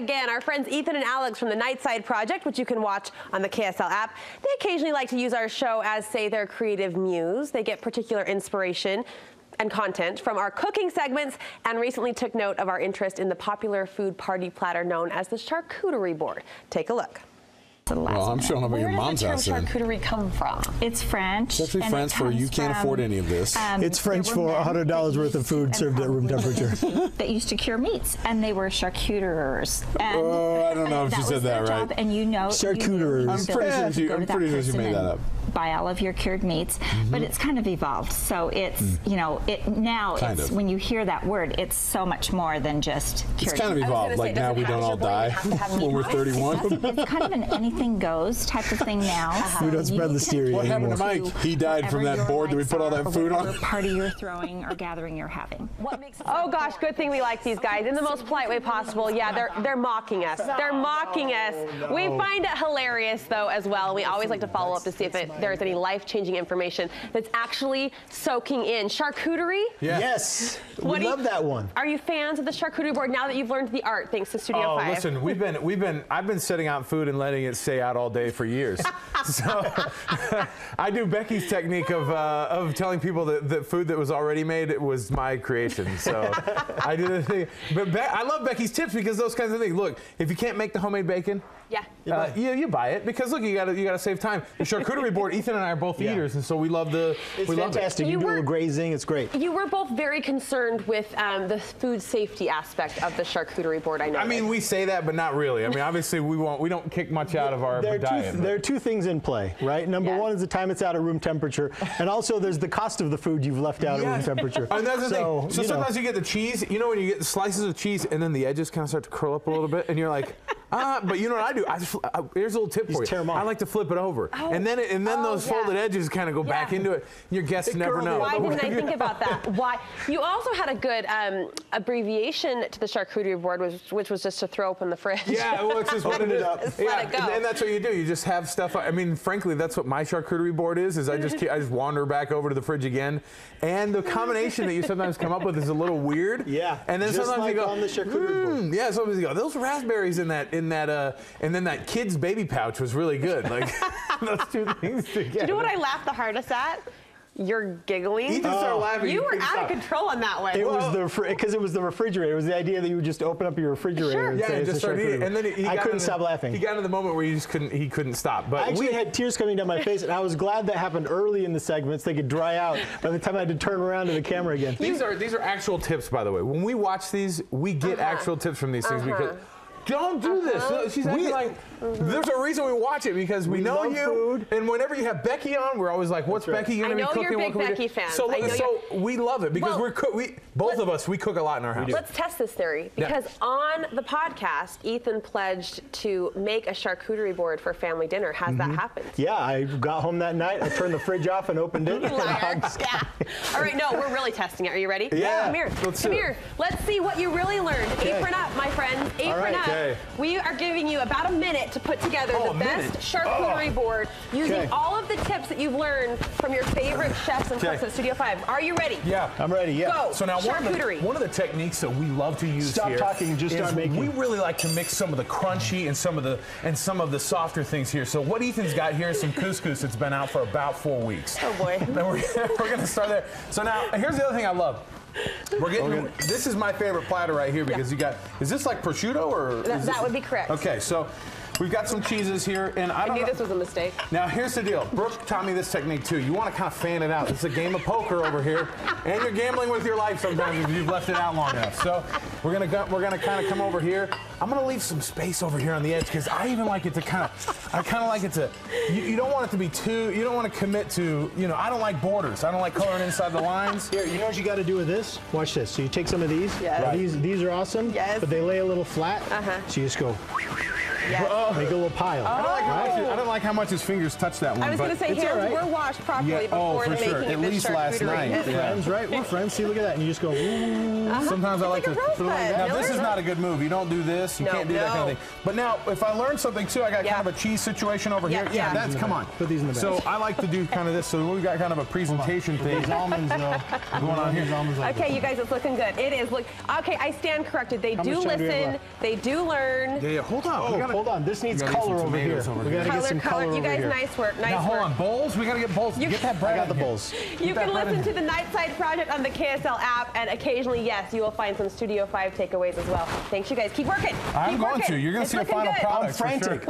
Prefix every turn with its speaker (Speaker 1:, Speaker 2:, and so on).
Speaker 1: again. Our friends Ethan and Alex from the Nightside Project, which you can watch on the KSL app. They occasionally like to use our show as, say, their creative muse. They get particular inspiration and content from our cooking segments, and recently took note of our interest in the popular food party platter known as the charcuterie board. Take a look.
Speaker 2: Well, I'm showing up at your mom's house.
Speaker 1: Where does the term charcuterie come from?
Speaker 3: It's French.
Speaker 2: It's actually French for you can't afford any of this.
Speaker 4: It's French for $100 worth of food served at room temperature.
Speaker 3: That used to cure meats, and they were charcuterers. And
Speaker 2: I don't know if she said that right.
Speaker 3: And you know,
Speaker 4: charcuterers.
Speaker 2: I'm pretty sure she made that up.
Speaker 3: Buy all of your cured meats, but it's kind of evolved. So it's you know, when you hear that word, it's so much more than just cured.
Speaker 2: It's kind of evolved. Like now we don't all die when we're 31.
Speaker 3: It's kind of an anything goes type of thing now.
Speaker 4: We don't spread the stereotype.
Speaker 2: What happened to Mike? He died from that board that we put all that food on.
Speaker 3: Party you're throwing or gathering you're having.
Speaker 1: Oh gosh, good thing we like these guys in the most polite way possible. Yeah, they're mocking us. They're mocking us. No. We find it hilarious though as well. We always like to follow up to see if there's any life-changing information that's actually soaking in. Charcuterie?
Speaker 4: Yeah. Yes. We love that one.
Speaker 1: Are you fans of the charcuterie board now that you've learned the art thanks to Studio 5?
Speaker 5: Listen, I've been setting out food and letting it stay out all day for years. So I do Becky's technique of telling people that food that was already made was my creation. So I do the thing. But I love Becky's tips because those kinds of things. Look, if you can't make the homemade bacon, you buy it because look, you gotta save time. The charcuterie board, Ethan and I are both eaters, and so we love the.
Speaker 4: It's fantastic. You do a grazing. It's great.
Speaker 1: You were both very concerned with the food safety aspect of the charcuterie board. I know.
Speaker 5: I mean, we say that, but not really. I mean, obviously, we don't kick much out of our diet.
Speaker 4: There are two things in play, right? Number one is the time it's out at room temperature, and also there's the cost of the food you've left out at room temperature.
Speaker 5: And that's the thing. So sometimes you get the cheese. You know when you get the slices of cheese, and then the edges kind of start to curl up a little bit, and you're like. But you know what I do? Here's a little tip for you. I like to flip it over, and then those folded edges kind of go back into it. Your guests never know.
Speaker 1: Why didn't I think about that? Why? You also had a good abbreviation to the charcuterie board, which was just to throw open the fridge.
Speaker 5: Yeah, well, it's just what it is.
Speaker 1: Let it go.
Speaker 5: And that's what you do. You just have stuff. I mean, frankly, that's what my charcuterie board is. I just wander back over to the fridge again, and the combination that you sometimes come up with is a little weird.
Speaker 4: Yeah.
Speaker 5: And then sometimes you go
Speaker 4: on the charcuterie board.
Speaker 5: Yeah. Sometimes you go, those raspberries and then that kid's baby pouch was really good. Like those two things together.
Speaker 1: Do you know what I laughed the hardest at? You're giggling.
Speaker 5: Ethan started laughing.
Speaker 1: You were out of control on that one.
Speaker 4: It was because it was the refrigerator. It was the idea that you would just open up your refrigerator and say it's a charcuterie.
Speaker 5: And then
Speaker 4: I couldn't stop laughing.
Speaker 5: He got into the moment where he couldn't stop. But
Speaker 4: I actually had tears coming down my face, and I was glad that happened early in the segments. They could dry out by the time I had to turn around to the camera again.
Speaker 5: These are actual tips, by the way. When we watch these, we get actual tips from these things because. Don't do this. She's acting like there's a reason we watch it because we know you. Food. And whenever you have Becky on, we're always like, "What's Becky going to be cooking?"
Speaker 1: I know you're big Becky fans.
Speaker 5: So we love it because both of us cook a lot in our house.
Speaker 1: Let's test this theory because on the podcast, Ethan pledged to make a charcuterie board for family dinner. Has that happened?
Speaker 4: Yeah, I got home that night. I turned the fridge off and opened it.
Speaker 1: Liar. Yeah. All right, no, we're really testing it. Are you ready?
Speaker 5: Yeah.
Speaker 1: Come here. Come here. Let's see what you really learned. Apron up, my friends. Apron up. Okay. We are giving you about a minute to put together the best charcuterie board using all of the tips that you've learned from your favorite chefs and cooks at Studio 5. Are you ready?
Speaker 5: Yeah.
Speaker 4: I'm ready, yeah.
Speaker 1: Go.
Speaker 5: So now one of the techniques that we love to use
Speaker 4: Stop talking, just start making.
Speaker 5: We really like to mix some of the crunchy and some of the softer things here. So what Ethan's got here is some couscous that's been out for about 4 weeks.
Speaker 1: Oh boy.
Speaker 5: And we're going to start there. So now here's the other thing I love. We're getting. This is my favorite platter right here because you got. Is this like prosciutto or?
Speaker 1: That would be correct.
Speaker 5: Okay, so we've got some cheeses here, and I
Speaker 1: knew this was a mistake.
Speaker 5: Now here's the deal. Brooke taught me this technique too. You want to kind of fan it out. It's a game of poker over here, and you're gambling with your life sometimes if you've left it out long enough. So we're gonna kind of come over here. I'm gonna leave some space over here on the edge because I even like it to kind of like it to. You don't want it to be too. You don't want to commit to. You know, I don't like borders. I don't like coloring inside the lines.
Speaker 4: Here, you know what you got to do with this? Watch this. So you take some of these.
Speaker 1: Yes.
Speaker 4: These are awesome.
Speaker 1: Yes.
Speaker 4: But they lay a little flat. So you just go.
Speaker 1: Yes.
Speaker 4: Make a little pile.
Speaker 5: I don't like how much his fingers touch that one.
Speaker 1: I was going to say hands were washed properly before the making
Speaker 5: At
Speaker 1: of this
Speaker 5: least last night.
Speaker 1: charcuterie.
Speaker 4: Friends, right? We're friends. See, look at that. And you just go, ooh.
Speaker 5: Sometimes I like to. Now, this is
Speaker 1: Millard?
Speaker 5: not a good move. You don't do this. You can't do that kind of thing. But now, if I learn something too, I got kind of a cheese situation over here. Yeah, that's, come on.
Speaker 4: Put these in the bag.
Speaker 5: So I like to do kind of this. So we've got kind of a presentation thing.
Speaker 4: These almonds, though.
Speaker 5: Going on here.
Speaker 1: Okay, you guys, it's looking good. It is. Look. Okay, I stand corrected. They do listen. They do learn.
Speaker 5: Yeah, hold on.
Speaker 4: Hold on. This needs color over here. We got to get some color over
Speaker 1: You guys,
Speaker 4: here.
Speaker 1: nice work. Nice
Speaker 5: Now,
Speaker 1: work.
Speaker 5: hold on. Bowls? We got to get bowls. Get that bread.
Speaker 4: I got the bowls.
Speaker 1: You can listen to the Nightside Project on the KSL app, and occasionally, yes, you will find some Studio 5 takeaways as well. Thanks, you guys. Keep working.
Speaker 5: I'm going to. You're going to see a final product.
Speaker 4: I'm frantic.